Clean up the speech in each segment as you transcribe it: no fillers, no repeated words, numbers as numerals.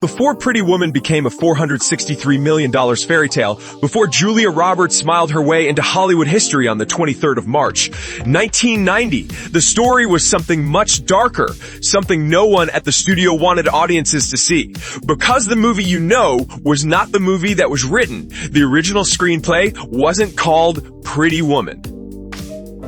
Before Pretty Woman became a $463 million fairy tale, before Julia Roberts smiled her way into Hollywood history on the 23rd of March, 1990, the story was something much darker, something no one at the studio wanted audiences to see. Because the movie you know was not the movie that was written, the original screenplay wasn't called Pretty Woman.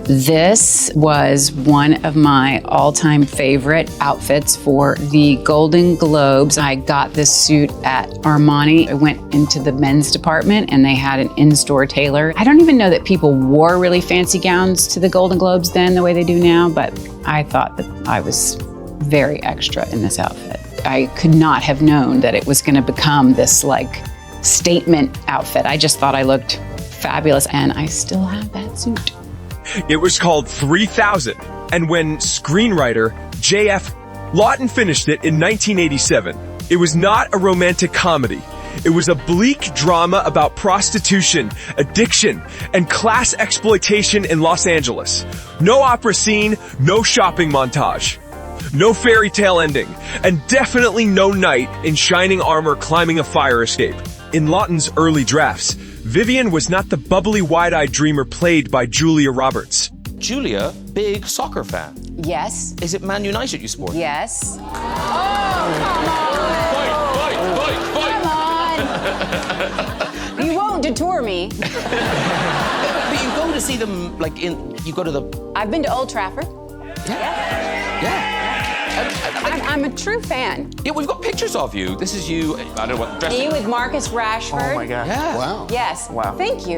This was one of my all-time favorite outfits for the Golden Globes. I got this suit at Armani. I went into the men's department and they had an in-store tailor. I don't even know that people wore really fancy gowns to the Golden Globes then the way they do now, but I thought that I was very extra in this outfit. I could not have known that it was going to become this statement outfit. I just thought I looked fabulous and I still have that suit. It was called 3000, and when screenwriter J.F. Lawton finished it in 1987, it was not a romantic comedy. It was a bleak drama about prostitution, addiction, and class exploitation in Los Angeles. No opera scene, no shopping montage. No fairy tale ending, and definitely no knight in shining armor climbing a fire escape. In Lawton's early drafts, Vivian was not the bubbly, wide-eyed dreamer played by Julia Roberts. Julia, big soccer fan. Yes. Is it Man United you support? Yes. Fight, fight, fight, fight! You won't detour me. But you go to see them, I've been to Old Trafford. Yeah. I'm a true fan. Yeah, we've got pictures of you. This is you, I don't know what dressing. You with Marcus Rashford. Oh my God. Yeah. Wow. Yes. Wow. Thank you.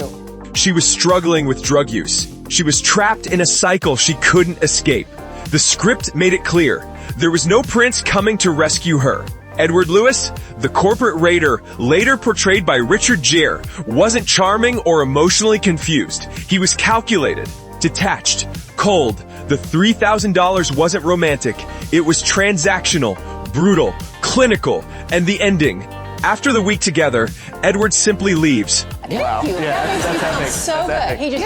She was struggling with drug use. She was trapped in a cycle she couldn't escape. The script made it clear. There was no prince coming to rescue her. Edward Lewis, the corporate raider, later portrayed by Richard Gere, wasn't charming or emotionally confused. He was calculated, detached, cold. The $3,000 wasn't romantic. It was transactional, brutal, clinical, and the ending. After the week together, Edward simply leaves. Thank you. Yeah, That makes me that's feel epic. so That's good. epic. He just,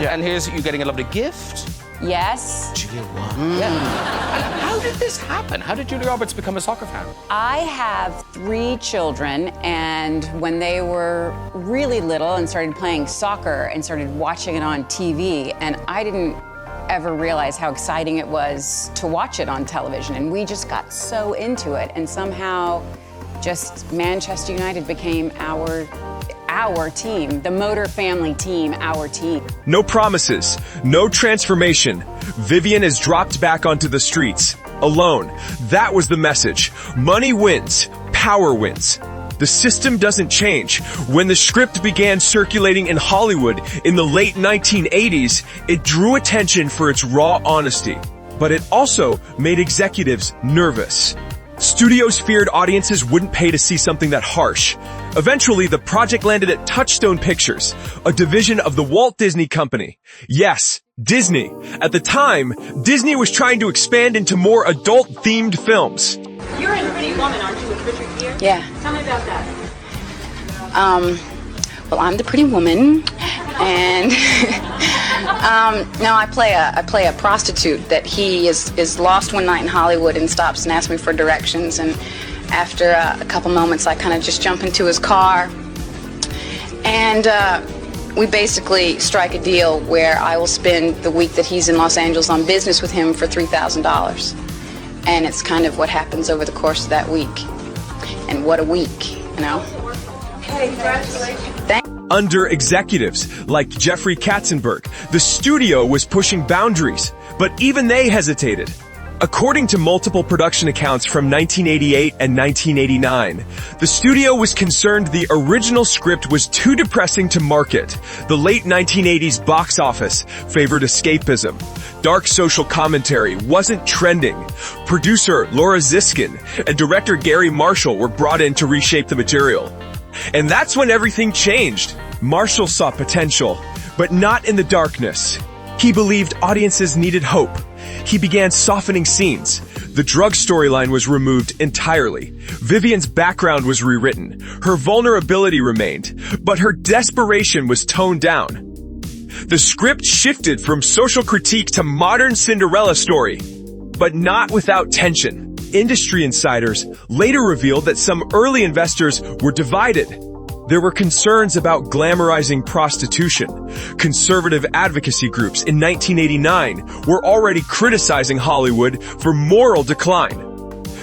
Yeah. And here's you getting a lovely gift. Yes. Julia won. Yeah. And how did this happen? How did Julia Roberts become a soccer fan? I have 3 children, and when they were really little and started playing soccer and started watching it on TV, and I didn't ever realize how exciting it was to watch it on television, and we just got so into it, and somehow just Manchester United became our team, the Motor family team, our team. No promises, no transformation. Vivian is dropped back onto the streets, alone. That was the message. Money wins, power wins. The system doesn't change. When the script began circulating in Hollywood in the late 1980s, it drew attention for its raw honesty. But it also made executives nervous. Studios feared audiences wouldn't pay to see something that harsh. Eventually, the project landed at Touchstone Pictures, a division of the Walt Disney Company. Yes, Disney. At the time, Disney was trying to expand into more adult-themed films. You're in Pretty Woman, aren't you, with Richard Gere? Yeah. Tell me about that. Well, I'm the Pretty Woman, and now I play a prostitute that he is lost one night in Hollywood and stops and asks me for directions, and after a couple moments I kind of just jump into his car, and we basically strike a deal where I will spend the week that he's in Los Angeles on business with him for $3,000, and it's kind of what happens over the course of that week. And what a week, you know? Hey, congratulations. Under executives like Jeffrey Katzenberg, the studio was pushing boundaries, but even they hesitated. According to multiple production accounts from 1988 and 1989, the studio was concerned the original script was too depressing to market. The late 1980s box office favored escapism. Dark social commentary wasn't trending. Producer Laura Ziskin and director Gary Marshall were brought in to reshape the material. And that's when everything changed. Marshall saw potential, but not in the darkness. He believed audiences needed hope. He began softening scenes. The drug storyline was removed entirely. Vivian's background was rewritten. Her vulnerability remained, but her desperation was toned down. The script shifted from social critique to modern Cinderella story, but not without tension. Industry insiders later revealed that some early investors were divided. There were concerns about glamorizing prostitution. Conservative advocacy groups in 1989 were already criticizing Hollywood for moral decline.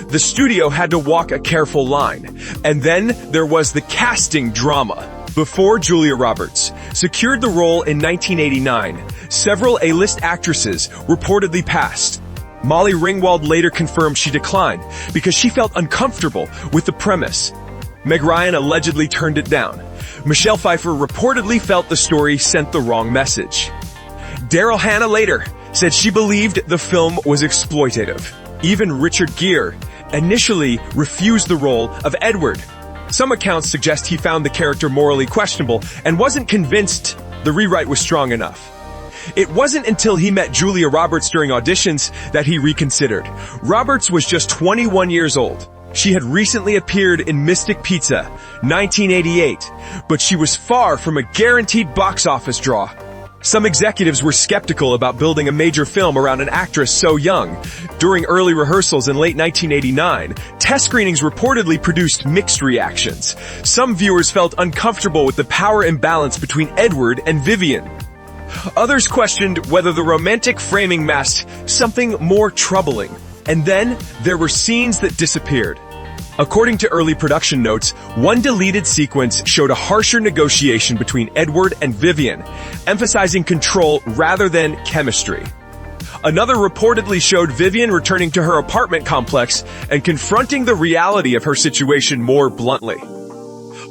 The studio had to walk a careful line. And then there was the casting drama. Before Julia Roberts secured the role in 1989, several A-list actresses reportedly passed. Molly Ringwald later confirmed she declined because she felt uncomfortable with the premise. Meg Ryan allegedly turned it down. Michelle Pfeiffer reportedly felt the story sent the wrong message. Daryl Hannah later said she believed the film was exploitative. Even Richard Gere initially refused the role of Edward. Some accounts suggest he found the character morally questionable and wasn't convinced the rewrite was strong enough. It wasn't until he met Julia Roberts during auditions that he reconsidered. Roberts was just 21 years old. She had recently appeared in Mystic Pizza, 1988, but she was far from a guaranteed box office draw. Some executives were skeptical about building a major film around an actress so young. During early rehearsals in late 1989, test screenings reportedly produced mixed reactions. Some viewers felt uncomfortable with the power imbalance between Edward and Vivian. Others questioned whether the romantic framing masked something more troubling. And then there were scenes that disappeared. According to early production notes, one deleted sequence showed a harsher negotiation between Edward and Vivian, emphasizing control rather than chemistry. Another reportedly showed Vivian returning to her apartment complex and confronting the reality of her situation more bluntly.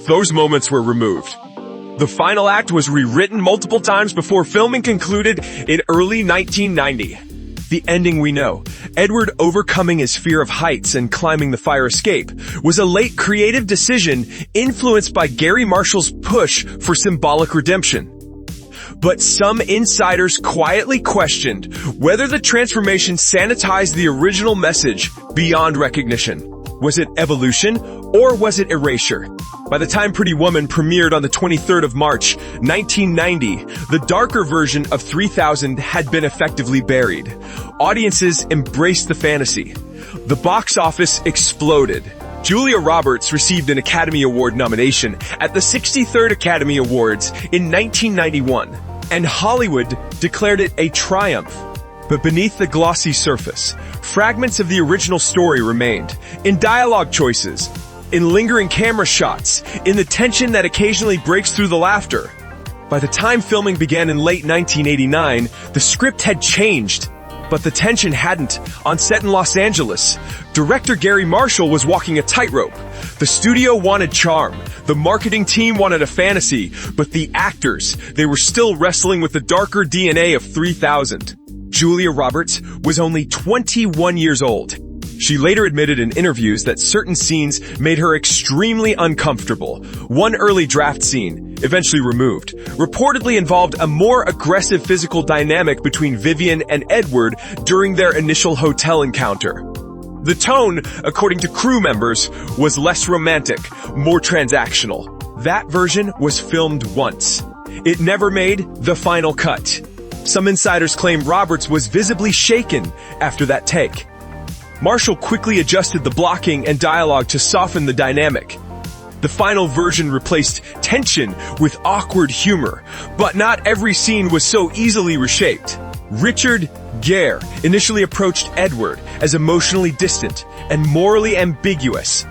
Those moments were removed. The final act was rewritten multiple times before filming concluded in early 1990. The ending we know, Edward overcoming his fear of heights and climbing the fire escape, was a late creative decision influenced by Gary Marshall's push for symbolic redemption. But some insiders quietly questioned whether the transformation sanitized the original message beyond recognition. Was it evolution or was it erasure? By the time Pretty Woman premiered on the 23rd of March, 1990, the darker version of 3000 had been effectively buried. Audiences embraced the fantasy. The box office exploded. Julia Roberts received an Academy Award nomination at the 63rd Academy Awards in 1991, and Hollywood declared it a triumph. But beneath the glossy surface, fragments of the original story remained, in dialogue choices, in lingering camera shots, in the tension that occasionally breaks through the laughter. By the time filming began in late 1989, the script had changed, but the tension hadn't. On set in Los Angeles, director Gary Marshall was walking a tightrope. The studio wanted charm, the marketing team wanted a fantasy, but the actors, they were still wrestling with the darker DNA of 3000. Julia Roberts was only 21 years old. She later admitted in interviews that certain scenes made her extremely uncomfortable. One early draft scene, eventually removed, reportedly involved a more aggressive physical dynamic between Vivian and Edward during their initial hotel encounter. The tone, according to crew members, was less romantic, more transactional. That version was filmed once. It never made the final cut. Some insiders claim Roberts was visibly shaken after that take. Marshall quickly adjusted the blocking and dialogue to soften the dynamic. The final version replaced tension with awkward humor, but not every scene was so easily reshaped. Richard Gere initially approached Edward as emotionally distant and morally ambiguous.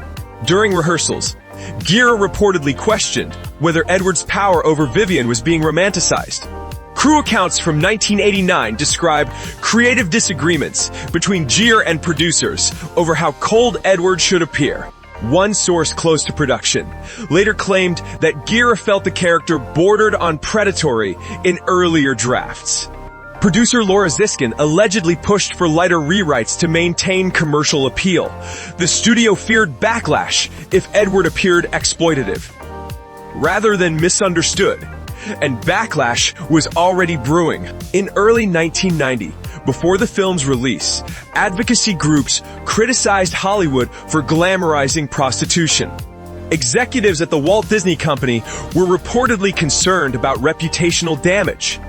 During rehearsals, Gere reportedly questioned whether Edward's power over Vivian was being romanticized. Crew accounts from 1989 describe creative disagreements between Gere and producers over how cold Edward should appear. One source close to production later claimed that Gere felt the character bordered on predatory in earlier drafts. Producer Laura Ziskin allegedly pushed for lighter rewrites to maintain commercial appeal. The studio feared backlash if Edward appeared exploitative, rather than misunderstood. And backlash was already brewing. In early 1990, before the film's release, advocacy groups criticized Hollywood for glamorizing prostitution. Executives at the Walt Disney Company were reportedly concerned about reputational damage.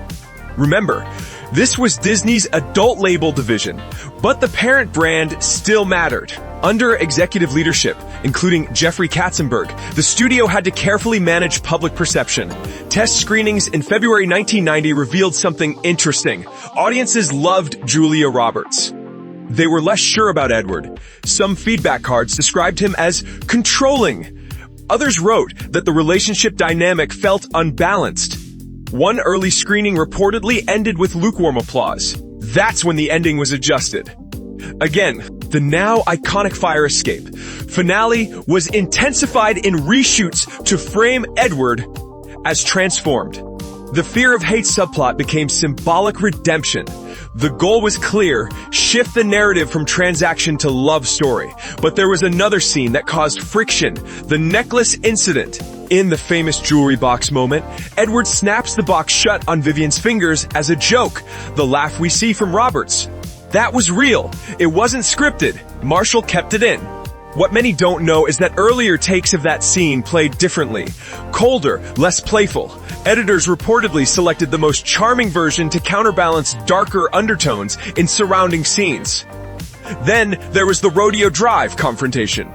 Remember, this was Disney's adult label division, but the parent brand still mattered. Under executive leadership, including Jeffrey Katzenberg, the studio had to carefully manage public perception. Test screenings in February 1990 revealed something interesting. Audiences loved Julia Roberts. They were less sure about Edward. Some feedback cards described him as controlling. Others wrote that the relationship dynamic felt unbalanced. One early screening reportedly ended with lukewarm applause. That's when the ending was adjusted. Again, the now iconic fire escape finale was intensified in reshoots to frame Edward as transformed. The fear of hate subplot became symbolic redemption. The goal was clear: shift the narrative from transaction to love story. But there was another scene that caused friction: the necklace incident. In the famous jewelry box moment, Edward snaps the box shut on Vivian's fingers as a joke, the laugh we see from Roberts. That was real. It wasn't scripted. Marshall kept it in. What many don't know is that earlier takes of that scene played differently. Colder, less playful. Editors reportedly selected the most charming version to counterbalance darker undertones in surrounding scenes. Then there was the Rodeo Drive confrontation.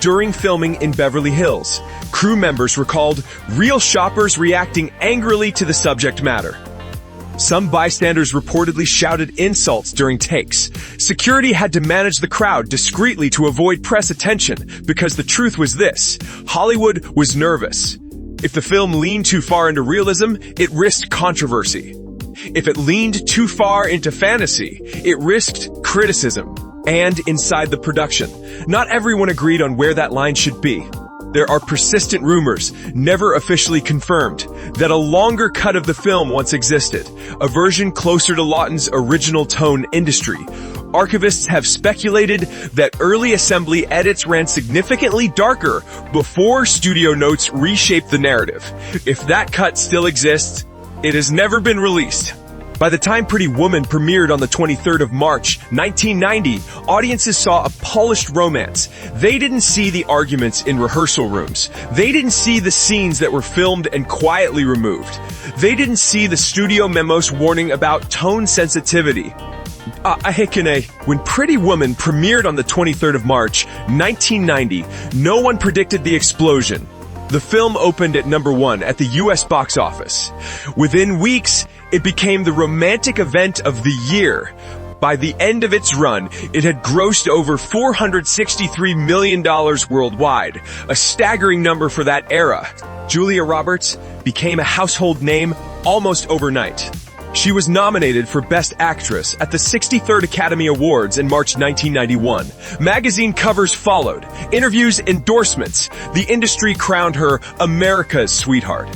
During filming in Beverly Hills, crew members recalled real shoppers reacting angrily to the subject matter. Some bystanders reportedly shouted insults during takes. Security had to manage the crowd discreetly to avoid press attention, because the truth was this: Hollywood was nervous. If the film leaned too far into realism, it risked controversy. If it leaned too far into fantasy, it risked criticism. And inside the production, not everyone agreed on where that line should be. There are persistent rumors, never officially confirmed, that a longer cut of the film once existed, a version closer to Lawton's original tone industry. Archivists have speculated that early assembly edits ran significantly darker before studio notes reshaped the narrative. If that cut still exists, it has never been released. By the time Pretty Woman premiered on the 23rd of March, 1990, audiences saw a polished romance. They didn't see the arguments in rehearsal rooms. They didn't see the scenes that were filmed and quietly removed. They didn't see the studio memos warning about tone sensitivity. When Pretty Woman premiered on the 23rd of March, 1990, no one predicted the explosion. The film opened at #1 at the US box office. Within weeks, it became the romantic event of the year. By the end of its run, it had grossed over $463 million worldwide, a staggering number for that era. Julia Roberts became a household name almost overnight. She was nominated for Best Actress at the 63rd Academy Awards in March 1991. Magazine covers followed, interviews, endorsements. The industry crowned her America's sweetheart.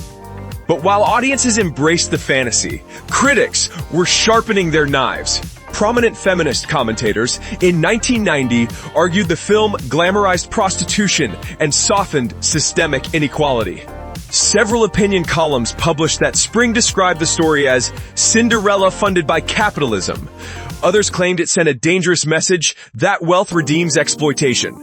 But while audiences embraced the fantasy, critics were sharpening their knives. Prominent feminist commentators in 1990 argued the film glamorized prostitution and softened systemic inequality. Several opinion columns published that spring described the story as Cinderella funded by capitalism. Others claimed it sent a dangerous message that wealth redeems exploitation.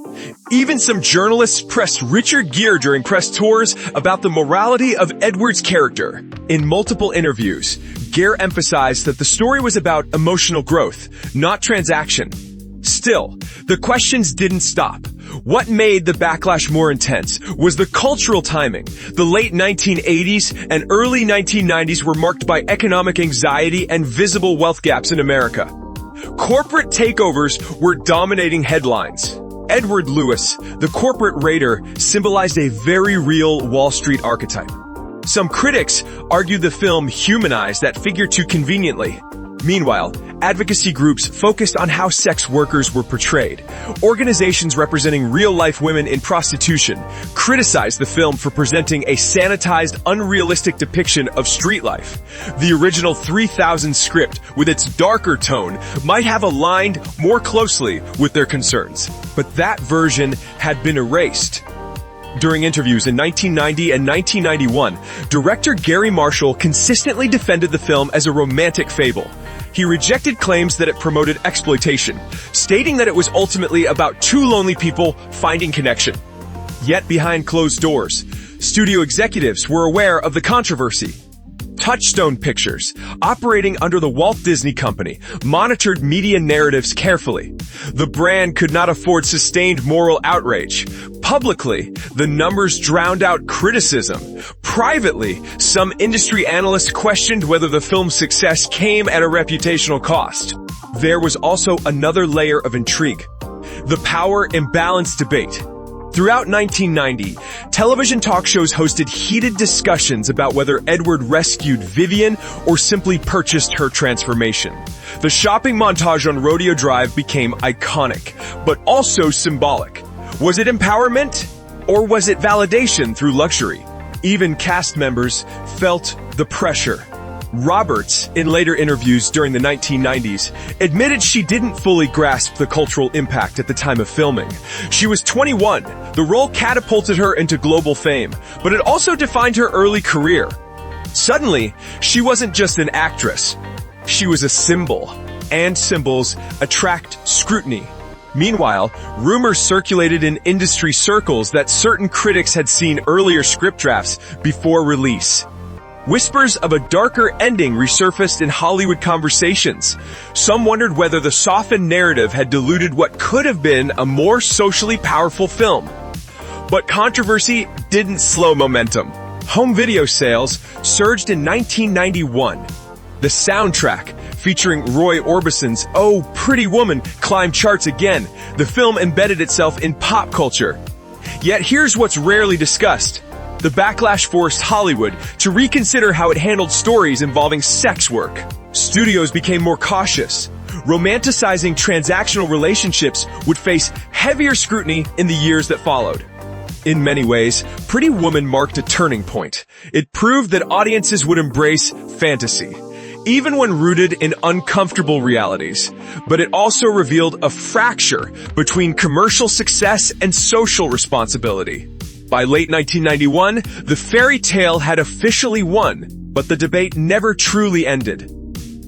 Even some journalists pressed Richard Gere during press tours about the morality of Edward's character. In multiple interviews, Gere emphasized that the story was about emotional growth, not transaction. Still, the questions didn't stop. What made the backlash more intense was the cultural timing. The late 1980s and early 1990s were marked by economic anxiety and visible wealth gaps in America. Corporate takeovers were dominating headlines. Edward Lewis, the corporate raider, symbolized a very real Wall Street archetype. Some critics argued the film humanized that figure too conveniently. Meanwhile, advocacy groups focused on how sex workers were portrayed. Organizations representing real-life women in prostitution criticized the film for presenting a sanitized, unrealistic depiction of street life. The original 3000 script, with its darker tone, might have aligned more closely with their concerns. But that version had been erased. During interviews in 1990 and 1991, director Gary Marshall consistently defended the film as a romantic fable. He rejected claims that it promoted exploitation, stating that it was ultimately about two lonely people finding connection. Yet behind closed doors, studio executives were aware of the controversy. Touchstone Pictures, operating under the Walt Disney Company, monitored media narratives carefully. The brand could not afford sustained moral outrage. Publicly, the numbers drowned out criticism. Privately, some industry analysts questioned whether the film's success came at a reputational cost. There was also another layer of intrigue: the power imbalance debate. Throughout 1990, television talk shows hosted heated discussions about whether Edward rescued Vivian or simply purchased her transformation. The shopping montage on Rodeo Drive became iconic, but also symbolic. Was it empowerment, or was it validation through luxury? Even cast members felt the pressure. Roberts, in later interviews during the 1990s, admitted she didn't fully grasp the cultural impact at the time of filming. She was 21. The role catapulted her into global fame, but it also defined her early career. Suddenly, she wasn't just an actress. She was a symbol, and symbols attract scrutiny. Meanwhile, rumors circulated in industry circles that certain critics had seen earlier script drafts before release. Whispers of a darker ending resurfaced in Hollywood conversations. Some wondered whether the softened narrative had diluted what could have been a more socially powerful film. But controversy didn't slow momentum. Home video sales surged in 1991. The soundtrack, featuring Roy Orbison's "Oh, Pretty Woman," climbed charts again. The film embedded itself in pop culture. Yet here's what's rarely discussed. The backlash forced Hollywood to reconsider how it handled stories involving sex work. Studios became more cautious. Romanticizing transactional relationships would face heavier scrutiny in the years that followed. In many ways, Pretty Woman marked a turning point. It proved that audiences would embrace fantasy, even when rooted in uncomfortable realities. But it also revealed a fracture between commercial success and social responsibility. By late 1991, the fairy tale had officially won, but the debate never truly ended.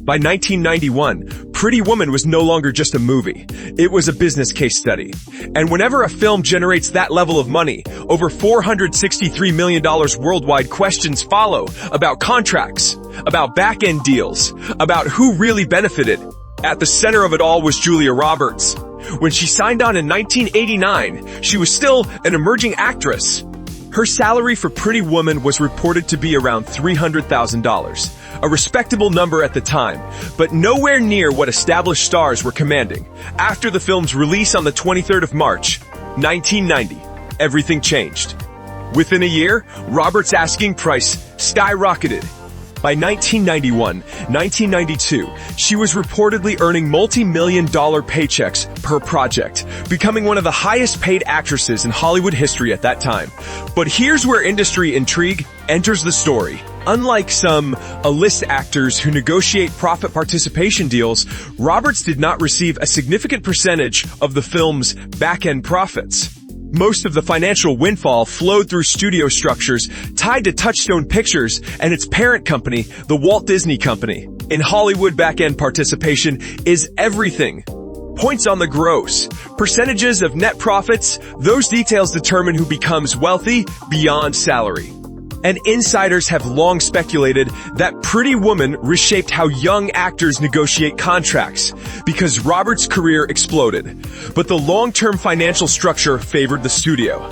By 1991, Pretty Woman was no longer just a movie. It was a business case study. And whenever a film generates that level of money, over $463 million worldwide, questions follow about contracts, about back-end deals, about who really benefited. At the center of it all was Julia Roberts. When she signed on in 1989, she was still an emerging actress. Her salary for Pretty Woman was reported to be around $300,000, a respectable number at the time, but nowhere near what established stars were commanding. After the film's release on the 23rd of March, 1990, everything changed. Within a year, Roberts' asking price skyrocketed. By 1991-1992, she was reportedly earning multi-million-dollar paychecks per project, becoming one of the highest-paid actresses in Hollywood history at that time. But here's where industry intrigue enters the story. Unlike some A-list actors who negotiate profit participation deals, Roberts did not receive a significant percentage of the film's back-end profits. Most of the financial windfall flowed through studio structures tied to Touchstone Pictures and its parent company, the Walt Disney Company. In Hollywood, back-end participation is everything. Points on the gross, percentages of net profits, those details determine who becomes wealthy beyond salary. And insiders have long speculated that Pretty Woman reshaped how young actors negotiate contracts, because Roberts' career exploded, but the long-term financial structure favored the studio.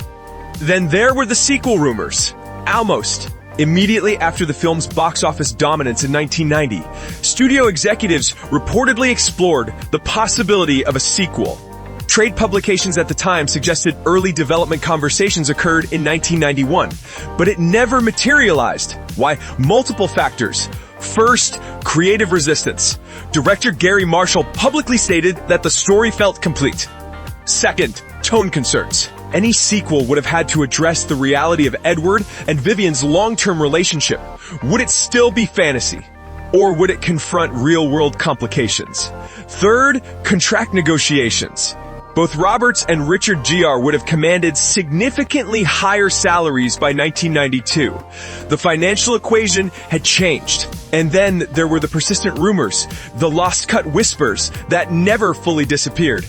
Then there were the sequel rumors. Almost immediately after the film's box office dominance in 1990, studio executives reportedly explored the possibility of a sequel. Trade publications at the time suggested early development conversations occurred in 1991, but it never materialized. Why? Multiple factors. First, creative resistance. Director Gere publicly stated that the story felt complete. Second, tone concerns. Any sequel would have had to address the reality of Edward and Vivian's long-term relationship. Would it still be fantasy? Or would it confront real-world complications? Third, contract negotiations. Both Roberts and Richard Gere would have commanded significantly higher salaries by 1992. The financial equation had changed. And then there were the persistent rumors, the lost cut whispers that never fully disappeared.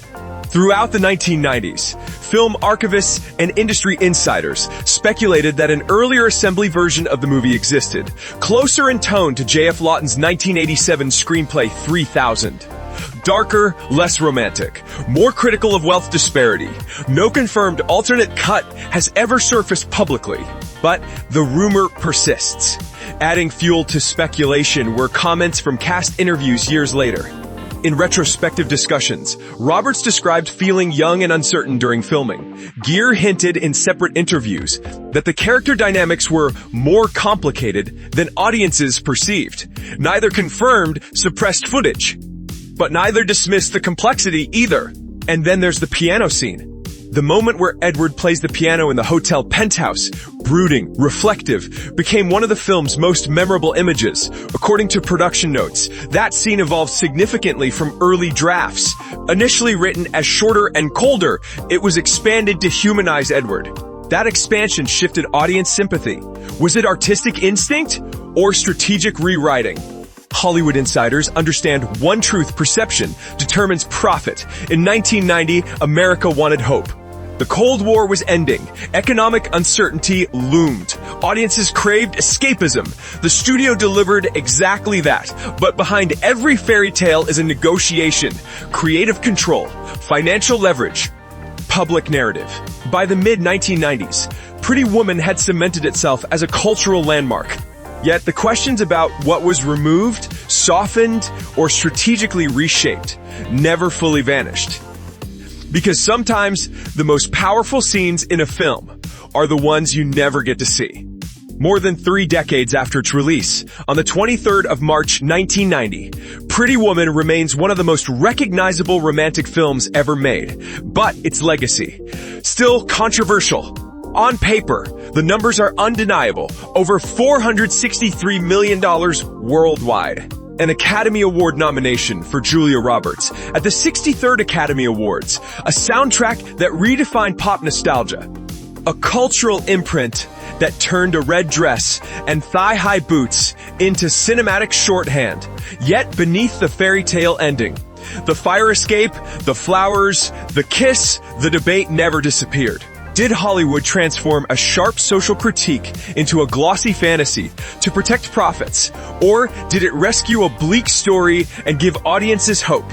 Throughout the 1990s, film archivists and industry insiders speculated that an earlier assembly version of the movie existed, closer in tone to J.F. Lawton's 1987 screenplay 3000. Darker, less romantic, more critical of wealth disparity. No confirmed alternate cut has ever surfaced publicly, but the rumor persists. Adding fuel to speculation were comments from cast interviews years later. In retrospective discussions, Roberts described feeling young and uncertain during filming. Gere hinted in separate interviews that the character dynamics were more complicated than audiences perceived. Neither confirmed suppressed footage, but neither dismissed the complexity either. And then there's the piano scene. The moment where Edward plays the piano in the hotel penthouse, brooding, reflective, became one of the film's most memorable images. According to production notes, that scene evolved significantly from early drafts. Initially written as shorter and colder, it was expanded to humanize Edward. That expansion shifted audience sympathy. Was it artistic instinct or strategic rewriting? Hollywood insiders understand one truth: perception determines profit. In 1990, America wanted hope. The Cold War was ending. Economic uncertainty loomed. Audiences craved escapism. The studio delivered exactly that. But behind every fairy tale is a negotiation, creative control, financial leverage, public narrative. By the mid-1990s, Pretty Woman had cemented itself as a cultural landmark. Yet the questions about what was removed, softened, or strategically reshaped never fully vanished. Because sometimes the most powerful scenes in a film are the ones you never get to see. More than 3 decades after its release, on the 23rd of March 1990, Pretty Woman remains one of the most recognizable romantic films ever made. But its legacy, still controversial. On paper, the numbers are undeniable. Over $463 million worldwide. An Academy Award nomination for Julia Roberts at the 63rd Academy Awards. A soundtrack that redefined pop nostalgia. A cultural imprint that turned a red dress and thigh-high boots into cinematic shorthand. Yet beneath the fairy tale ending, the fire escape, the flowers, the kiss, the debate never disappeared. Did Hollywood transform a sharp social critique into a glossy fantasy to protect profits? Or did it rescue a bleak story and give audiences hope?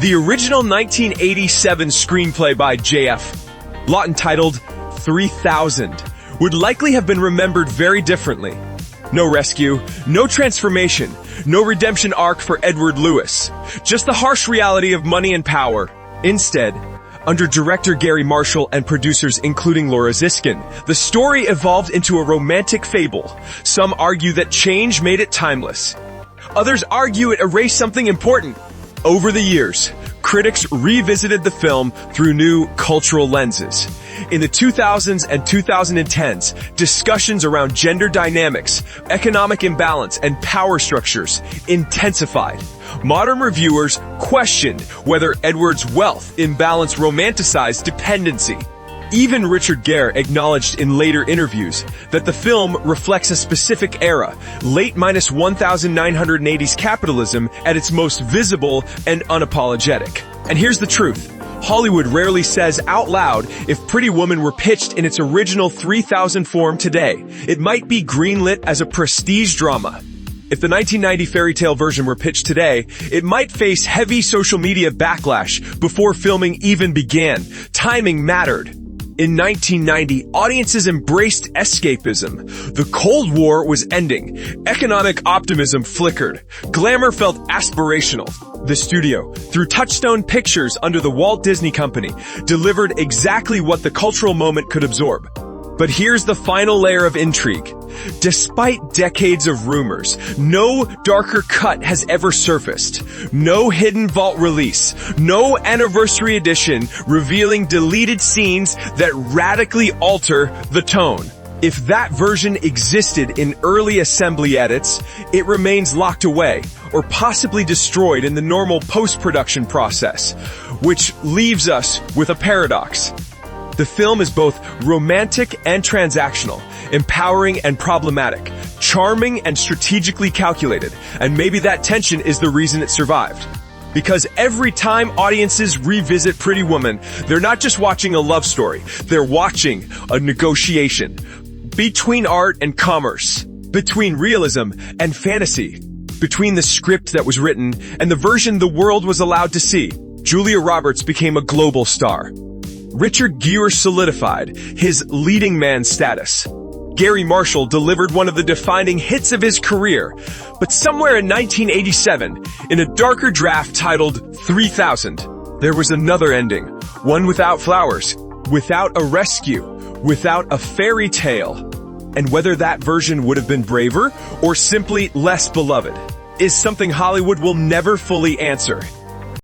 The original 1987 screenplay by J.F. Lawton, titled 3000, would likely have been remembered very differently. No rescue, no transformation, no redemption arc for Edward Lewis. Just the harsh reality of money and power. Instead, under director Gary Marshall and producers including Laura Ziskin, the story evolved into a romantic fable. Some argue that change made it timeless. Others argue it erased something important. Over the years, critics revisited the film through new cultural lenses. In the 2000s and 2010s, discussions around gender dynamics, economic imbalance, and power structures intensified. Modern reviewers questioned whether Edward's wealth imbalance romanticized dependency. Even Richard Gere acknowledged in later interviews that the film reflects a specific era, late -1980s capitalism at its most visible and unapologetic. And here's the truth. Hollywood rarely says out loud if Pretty Woman were pitched in its original 3000 form today. It might be greenlit as a prestige drama. If the 1990 fairy tale version were pitched today, it might face heavy social media backlash before filming even began. Timing mattered. In 1990, audiences embraced escapism. The Cold War was ending. Economic optimism flickered. Glamour felt aspirational. The studio, through Touchstone Pictures under the Walt Disney Company, delivered exactly what the cultural moment could absorb. But here's the final layer of intrigue. Despite decades of rumors, no darker cut has ever surfaced. No hidden vault release. No anniversary edition revealing deleted scenes that radically alter the tone. If that version existed in early assembly edits, it remains locked away or possibly destroyed in the normal post-production process, which leaves us with a paradox. The film is both romantic and transactional, empowering and problematic, charming and strategically calculated, and maybe that tension is the reason it survived. Because every time audiences revisit Pretty Woman, they're not just watching a love story, they're watching a negotiation between art and commerce, between realism and fantasy, between the script that was written and the version the world was allowed to see. Julia Roberts became a global star. Richard Gere solidified his leading man status. Gary Marshall delivered one of the defining hits of his career. But somewhere in 1987, in a darker draft titled 3000, there was another ending. One without flowers, without a rescue, without a fairy tale. And whether that version would have been braver or simply less beloved is something Hollywood will never fully answer.